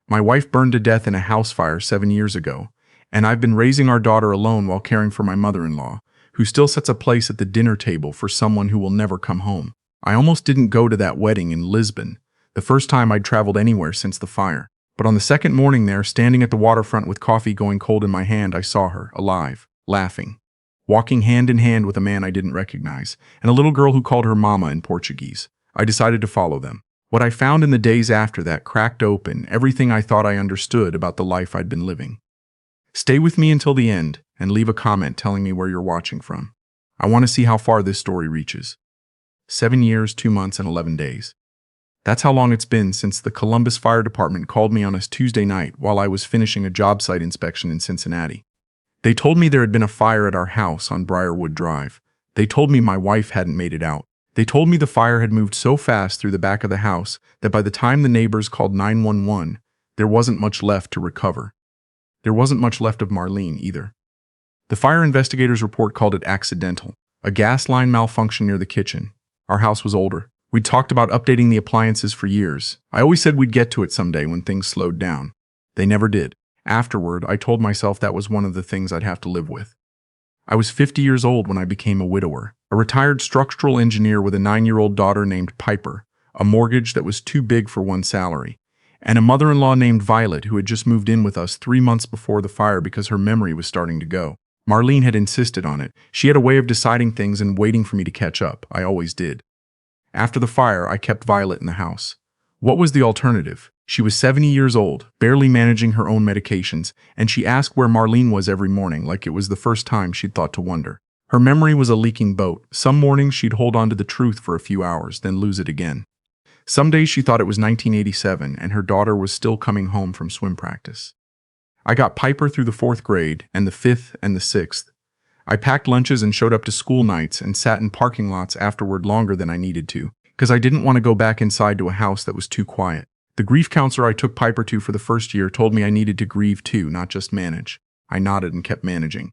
My wife burned to death in a house fire 7 years ago, and I've been raising our daughter alone while caring for my mother-in-law, who still sets a place at the dinner table for someone who will never come home. I almost didn't go to that wedding in Lisbon, the first time I'd traveled anywhere since the fire. But on the second morning there, standing at the waterfront with coffee going cold in my hand, I saw her, alive, laughing, walking hand in hand with a man I didn't recognize, and a little girl who called her mama in Portuguese. I decided to follow them. What I found in the days after that cracked open everything I thought I understood about the life I'd been living. Stay with me until the end and leave a comment telling me where you're watching from. I want to see how far this story reaches. 7 years, 2 months, and 11 days. That's how long it's been since the Columbus Fire Department called me on a Tuesday night while I was finishing a job site inspection in Cincinnati. They told me there had been a fire at our house on Briarwood Drive. They told me my wife hadn't made it out. They told me the fire had moved so fast through the back of the house that by the time the neighbors called 911, there wasn't much left to recover. There wasn't much left of Marlene either. The fire investigators' report called it accidental, a gas line malfunction near the kitchen. Our house was older. We'd talked about updating the appliances for years. I always said we'd get to it someday when things slowed down. They never did. Afterward, I told myself that was one of the things I'd have to live with. I was 50 years old when I became a widower, a retired structural engineer with a 9-year-old daughter named Piper, a mortgage that was too big for one salary, and a mother-in-law named Violet who had just moved in with us 3 months before the fire because her memory was starting to go. Marlene had insisted on it. She had a way of deciding things and waiting for me to catch up. I always did. After the fire, I kept Violet in the house. What was the alternative? She was 70 years old, barely managing her own medications, and she asked where Marlene was every morning like it was the first time she'd thought to wonder. Her memory was a leaking boat. Some mornings she'd hold on to the truth for a few hours, then lose it again. Some days she thought it was 1987 and her daughter was still coming home from swim practice. I got Piper through the 4th grade and the 5th and the 6th. I packed lunches and showed up to school nights and sat in parking lots afterward longer than I needed to, because I didn't want to go back inside to a house that was too quiet. The grief counselor I took Piper to for the first year told me I needed to grieve too, not just manage. I nodded and kept managing.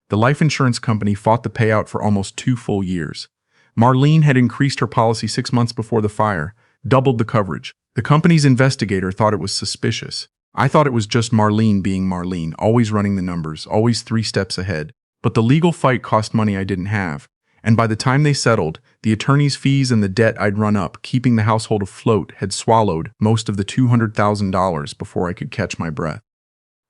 The life insurance company fought the payout for almost 2 full years. Marlene had increased her policy 6 months before the fire, doubled the coverage. The company's investigator thought it was suspicious. I thought it was just Marlene being Marlene, always running the numbers, always 3 steps ahead. But the legal fight cost money I didn't have, and by the time they settled, the attorney's fees and the debt I'd run up keeping the household afloat had swallowed most of the $200,000 before I could catch my breath.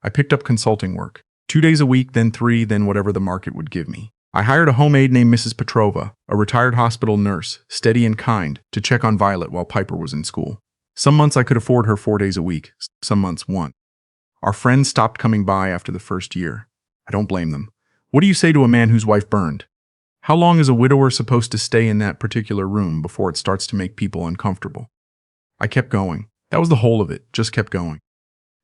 I picked up consulting work, 2 days a week, then 3, then whatever the market would give me. I hired a home aide named Mrs. Petrova, a retired hospital nurse, steady and kind, to check on Violet while Piper was in school. Some months I could afford her 4 days a week, some months 1. Our friends stopped coming by after the first year. I don't blame them. What do you say to a man whose wife burned? How long is a widower supposed to stay in that particular room before it starts to make people uncomfortable? I kept going. That was the whole of it, just kept going.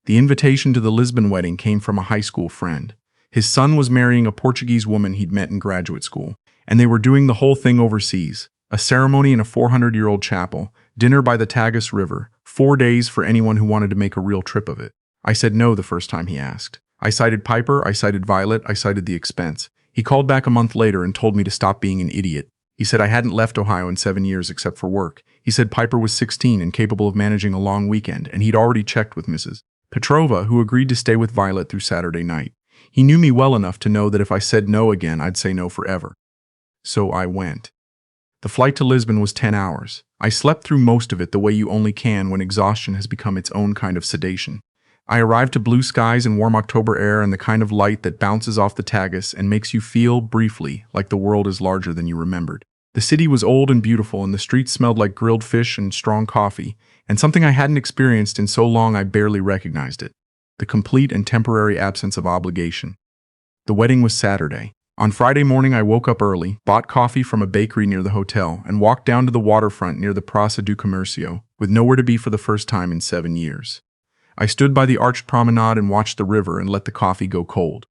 The invitation to the Lisbon wedding came from a high school friend. His son was marrying a Portuguese woman he'd met in graduate school, and they were doing the whole thing overseas. A ceremony in a 400-year-old chapel, dinner by the Tagus River, 4 days for anyone who wanted to make a real trip of it. I said no the first time he asked. I cited Piper, I cited Violet, I cited the expense. He called back a month later and told me to stop being an idiot. He said I hadn't left Ohio in 7 years except for work. He said Piper was 16 and capable of managing a long weekend, and he'd already checked with Mrs. Petrova, who agreed to stay with Violet through Saturday night. He knew me well enough to know that if I said no again, I'd say no forever. So I went. The flight to Lisbon was 10 hours. I slept through most of it the way you only can when exhaustion has become its own kind of sedation. I arrived to blue skies and warm October air and the kind of light that bounces off the Tagus and makes you feel, briefly, like the world is larger than you remembered. The city was old and beautiful, and the streets smelled like grilled fish and strong coffee, and something I hadn't experienced in so long I barely recognized it: the complete and temporary absence of obligation. The wedding was Saturday. On Friday morning I woke up early, bought coffee from a bakery near the hotel, and walked down to the waterfront near the Praça do Comércio, with nowhere to be for the first time in 7 years. I stood by the arched promenade and watched the river and let the coffee go cold.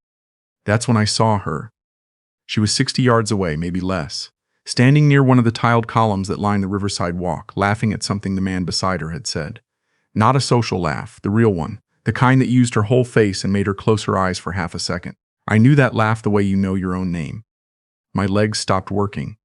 That's when I saw her. She was 60 yards away, maybe less, standing near one of the tiled columns that line the riverside walk, laughing at something the man beside her had said. Not a social laugh, the real one, the kind that used her whole face and made her close her eyes for half a second. I knew that laugh the way you know your own name. My legs stopped working.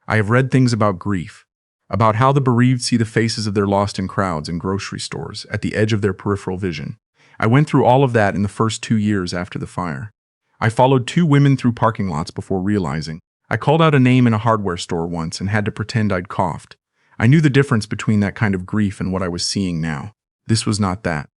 I have read things about grief. about how the bereaved see the faces of their lost in crowds in grocery stores at the edge of their peripheral vision. I went through all of that in the first 2 years after the fire. I followed 2 women through parking lots before realizing. I called out a name in a hardware store once and had to pretend I'd coughed. I knew the difference between that kind of grief and what I was seeing now. This was not that.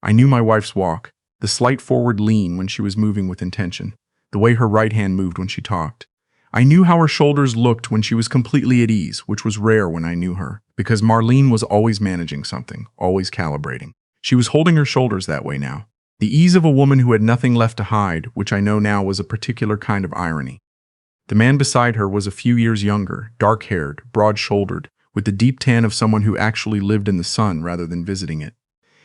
I knew my wife's walk, the slight forward lean when she was moving with intention, the way her right hand moved when she talked. I knew how her shoulders looked when she was completely at ease, which was rare when I knew her, because Marlene was always managing something, always calibrating. She was holding her shoulders that way now. The ease of a woman who had nothing left to hide, which I know now was a particular kind of irony. The man beside her was a few years younger, dark-haired, broad-shouldered, with the deep tan of someone who actually lived in the sun rather than visiting it.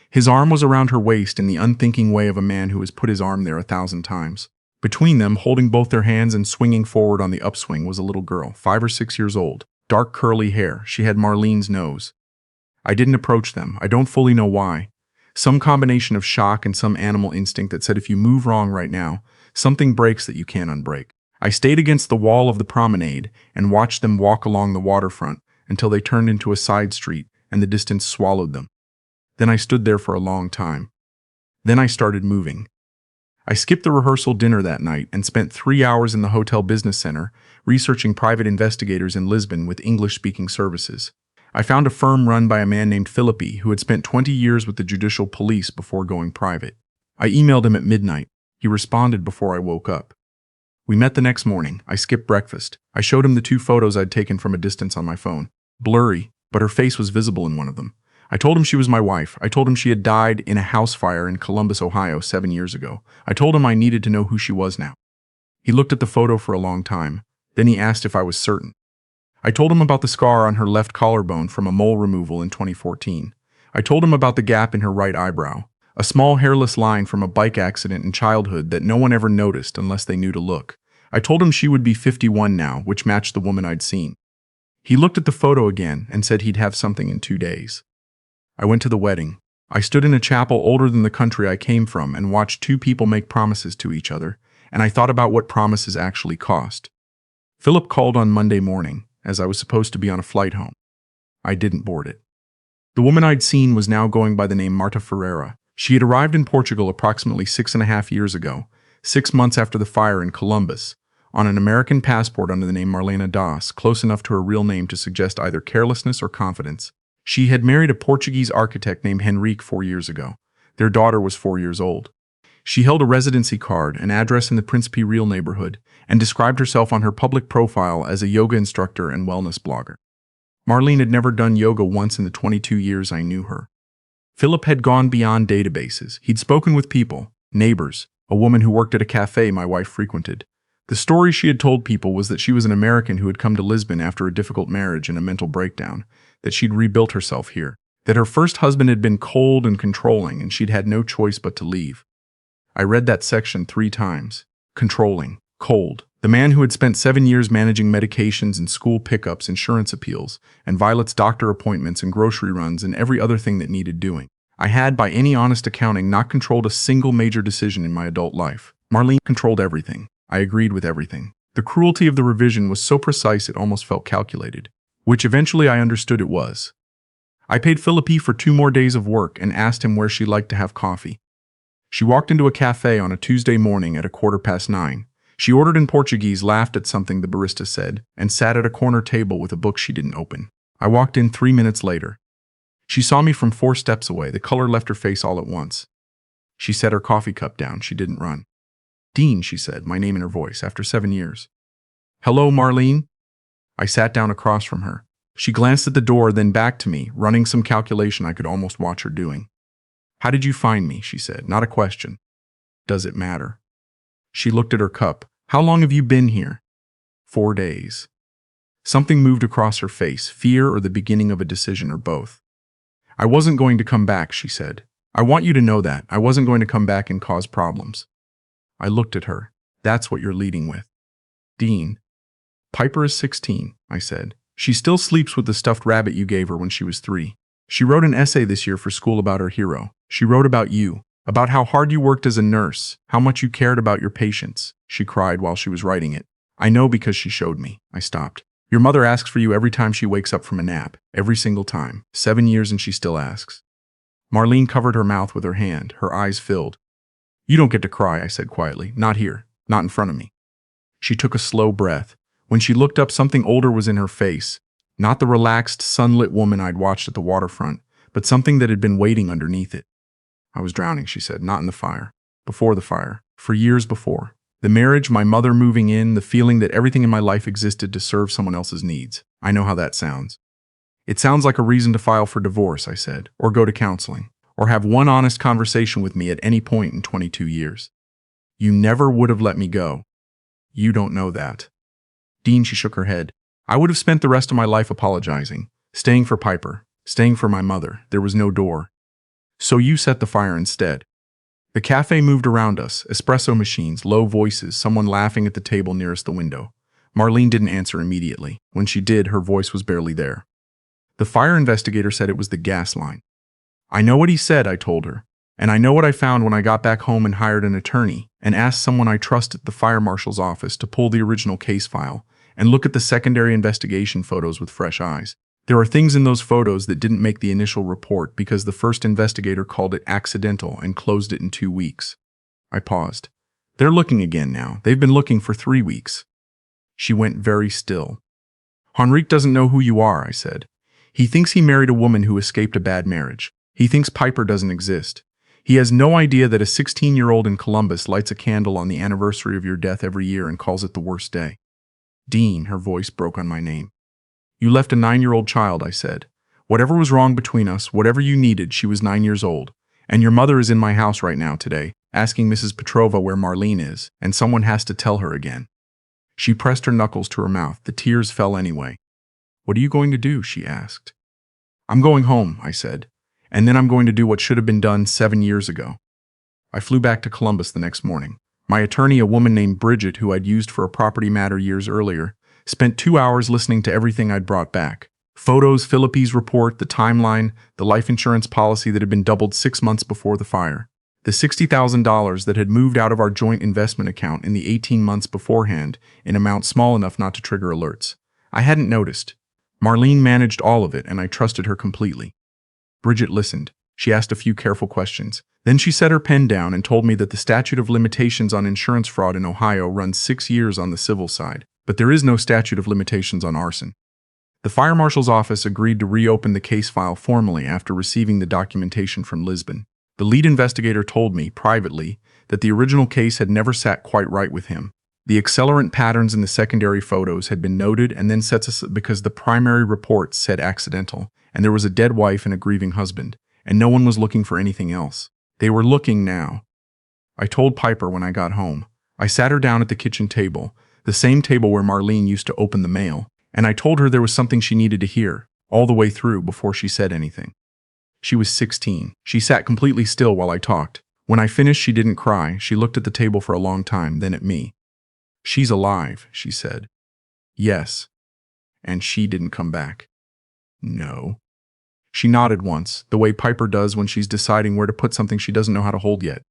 His arm was around her waist in the unthinking way of a man who has put his arm there 1,000 times. Between them, holding both their hands and swinging forward on the upswing, was a little girl, 5 or 6 years old, dark curly hair. She had Marlene's nose. I didn't approach them. I don't fully know why. Some combination of shock and some animal instinct that said if you move wrong right now, something breaks that you can't unbreak. I stayed against the wall of the promenade and watched them walk along the waterfront until they turned into a side street and the distance swallowed them. Then I stood there for a long time. Then I started moving. I skipped the rehearsal dinner that night and spent 3 hours in the hotel business center researching private investigators in Lisbon with English-speaking services. I found a firm run by a man named Philippi who had spent 20 years with the judicial police before going private. I emailed him at midnight. He responded before I woke up. We met the next morning. I skipped breakfast. I showed him the 2 photos I'd taken from a distance on my phone. Blurry, but her face was visible in one of them. I told him she was my wife. I told him she had died in a house fire in Columbus, Ohio 7 years ago. I told him I needed to know who she was now. He looked at the photo for a long time. Then he asked if I was certain. I told him about the scar on her left collarbone from a mole removal in 2014. I told him about the gap in her right eyebrow, a small hairless line from a bike accident in childhood that no one ever noticed unless they knew to look. I told him she would be 51 now, which matched the woman I'd seen. He looked at the photo again and said he'd have something in 2 days. I went to the wedding. I stood in a chapel older than the country I came from and watched 2 people make promises to each other, and I thought about what promises actually cost. Philip called on Monday morning, as I was supposed to be on a flight home. I didn't board it. The woman I'd seen was now going by the name Marta Ferreira. She had arrived in Portugal approximately 6.5 years ago, 6 months after the fire in Columbus, on an American passport under the name Marlena Das, close enough to her real name to suggest either carelessness or confidence. She had married a Portuguese architect named Henrique 4 years ago. Their daughter was 4 years old. She held a residency card, an address in the Príncipe Real neighborhood, and described herself on her public profile as a yoga instructor and wellness blogger. Marlene had never done yoga once in the 22 years I knew her. Philip had gone beyond databases. He'd spoken with people, neighbors, a woman who worked at a cafe my wife frequented. The story she had told people was that she was an American who had come to Lisbon after a difficult marriage and a mental breakdown, that she'd rebuilt herself here, that her first husband had been cold and controlling and she'd had no choice but to leave. I read that section 3 times. Controlling, cold. The man who had spent 7 years managing medications and school pickups, insurance appeals, and Violet's doctor appointments and grocery runs and every other thing that needed doing. I had, by any honest accounting, not controlled a single major decision in my adult life. Marlene controlled everything. I agreed with everything. The cruelty of the revision was so precise it almost felt calculated, which eventually I understood it was. I paid Philippi for 2 more days of work and asked him where she liked to have coffee. She walked into a cafe on a Tuesday morning at 9:15. She ordered in Portuguese, laughed at something the barista said, and sat at a corner table with a book she didn't open. I walked in 3 minutes later. She saw me from 4 steps away. The color left her face all at once. She set her coffee cup down. She didn't run. "Dean," she said, my name in her voice, after 7 years. "Hello, Marlene?" I sat down across from her. She glanced at the door, then back to me, running some calculation I could almost watch her doing. "How did you find me?" she said, not a question. "Does it matter?" She looked at her cup. "How long have you been here?" 4 days. Something moved across her face, fear or the beginning of a decision or both. "I wasn't going to come back," she said. "I want you to know that. I wasn't going to come back and cause problems." I looked at her. "That's what you're leading with." "Dean." "Piper is 16, I said. "She still sleeps with the stuffed rabbit you gave her when she was 3. She wrote an essay this year for school about her hero. She wrote about you, about how hard you worked as a nurse, how much you cared about your patients." She cried while she was writing it. "I know because she showed me." I stopped. Your mother asks for you every time she wakes up from a nap. Every single time. 7 years and she still asks. Marlene covered her mouth with her hand, her eyes filled. You don't get to cry, I said quietly. Not here. Not in front of me. She took a slow breath. When she looked up, something older was in her face. Not the relaxed, sunlit woman I'd watched at the waterfront, but something that had been waiting underneath it. I was drowning, she said, not in the fire. Before the fire. For years before. The marriage, my mother moving in, the feeling that everything in my life existed to serve someone else's needs. I know how that sounds. It sounds like a reason to file for divorce, I said, or go to counseling, or have one honest conversation with me at any point in 22 years. You never would have let me go. You don't know that. Dean, she shook her head. I would have spent the rest of my life apologizing, staying for Piper, staying for my mother. There was no door. So you set the fire instead. The cafe moved around us, espresso machines, low voices, someone laughing at the table nearest the window. Marlene didn't answer immediately. When she did, her voice was barely there. The fire investigator said it was the gas line. I know what he said, I told her. And I know what I found when I got back home and hired an attorney and asked someone I trust at the fire marshal's office to pull the original case file and look at the secondary investigation photos with fresh eyes. There are things in those photos that didn't make the initial report because the first investigator called it accidental and closed it in 2 weeks. I paused. They're looking again now. They've been looking for 3 weeks. She went very still. Henrique doesn't know who you are, I said. He thinks he married a woman who escaped a bad marriage. He thinks Piper doesn't exist. He has no idea that a 16-year-old in Columbus lights a candle on the anniversary of your death every year and calls it the worst day. Dean, her voice broke on my name. You left a 9-year-old child, I said. Whatever was wrong between us, whatever you needed, she was 9 years old. And your mother is in my house right now today, asking Mrs. Petrova where Marlene is, and someone has to tell her again. She pressed her knuckles to her mouth. The tears fell anyway. What are you going to do? She asked. I'm going home, I said. And then I'm going to do what should have been done 7 years ago. I flew back to Columbus the next morning. My attorney, a woman named Bridget, who I'd used for a property matter years earlier, spent 2 hours listening to everything I'd brought back. Photos, Philippe's report, the timeline, the life insurance policy that had been doubled 6 months before the fire, the $60,000 that had moved out of our joint investment account in the 18 months beforehand in amounts small enough not to trigger alerts. I hadn't noticed. Marlene managed all of it, and I trusted her completely. Bridget listened. She asked a few careful questions. Then she set her pen down and told me that the statute of limitations on insurance fraud in Ohio runs 6 years on the civil side, but there is no statute of limitations on arson. The fire marshal's office agreed to reopen the case file formally after receiving the documentation from Lisbon. The lead investigator told me, privately, that the original case had never sat quite right with him. The accelerant patterns in the secondary photos had been noted and then set aside because the primary report said accidental, and there was a dead wife and a grieving husband, and no one was looking for anything else. They were looking now. I told Piper when I got home. I sat her down at the kitchen table, the same table where Marlene used to open the mail, and I told her there was something she needed to hear, all the way through before she said anything. She was 16. She sat completely still while I talked. When I finished, she didn't cry. She looked at the table for a long time, then at me. She's alive, she said. Yes. And she didn't come back. No. She nodded once, the way Piper does when she's deciding where to put something she doesn't know how to hold yet.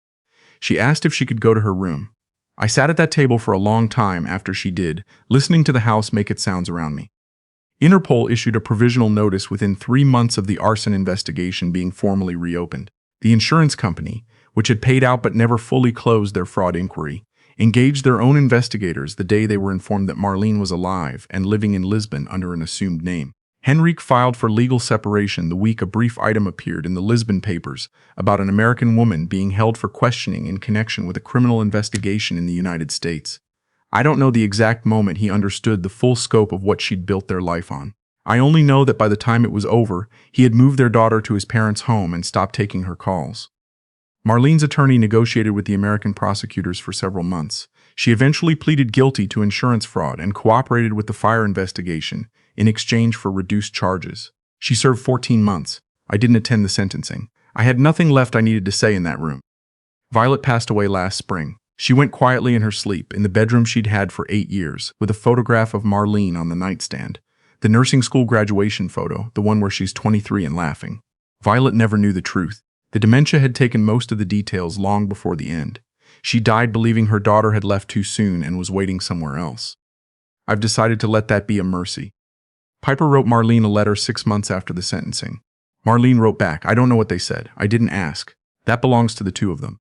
She asked if she could go to her room. I sat at that table for a long time after she did, listening to the house make its sounds around me. Interpol issued a provisional notice within 3 months of the arson investigation being formally reopened. The insurance company, which had paid out but never fully closed their fraud inquiry, engaged their own investigators the day they were informed that Marlene was alive and living in Lisbon under an assumed name. Henrique filed for legal separation the week a brief item appeared in the Lisbon papers about an American woman being held for questioning in connection with a criminal investigation in the United States. I don't know the exact moment he understood the full scope of what she'd built their life on. I only know that by the time it was over, he had moved their daughter to his parents' home and stopped taking her calls. Marlene's attorney negotiated with the American prosecutors for several months. She eventually pleaded guilty to insurance fraud and cooperated with the fire investigation in exchange for reduced charges. She served 14 months. I didn't attend the sentencing. I had nothing left I needed to say in that room. Violet passed away last spring. She went quietly in her sleep in the bedroom she'd had for 8 years, with a photograph of Marlene on the nightstand. The nursing school graduation photo, the one where she's 23 and laughing. Violet never knew the truth. The dementia had taken most of the details long before the end. She died believing her daughter had left too soon and was waiting somewhere else. I've decided to let that be a mercy. Piper wrote Marlene a letter 6 months after the sentencing. Marlene wrote back, I don't know what they said. I didn't ask. That belongs to the two of them.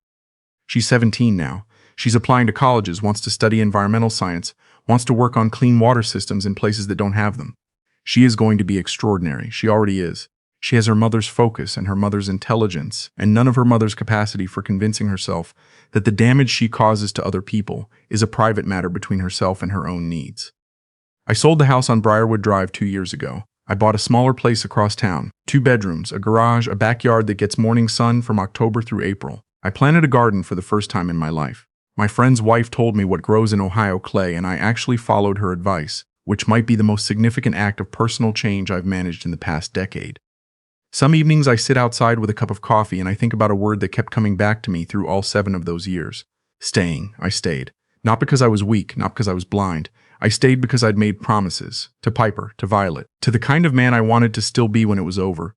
She's 17 now. She's applying to colleges, wants to study environmental science, wants to work on clean water systems in places that don't have them. She is going to be extraordinary. She already is. She has her mother's focus and her mother's intelligence, and none of her mother's capacity for convincing herself that the damage she causes to other people is a private matter between herself and her own needs. I sold the house on Briarwood Drive 2 years ago. I bought a smaller place across town, 2 bedrooms, a garage, a backyard that gets morning sun from October through April. I planted a garden for the first time in my life. My friend's wife told me what grows in Ohio clay, and I actually followed her advice, which might be the most significant act of personal change I've managed in the past decade. Some evenings I sit outside with a cup of coffee and I think about a word that kept coming back to me through all 7 of those years. Staying. I stayed. Not because I was weak, not because I was blind. I stayed because I'd made promises. To Piper, to Violet, to the kind of man I wanted to still be when it was over.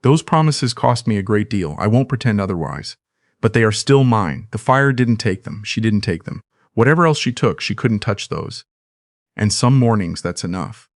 Those promises cost me a great deal. I won't pretend otherwise. But they are still mine. The fire didn't take them. She didn't take them. Whatever else she took, she couldn't touch those. And some mornings, that's enough.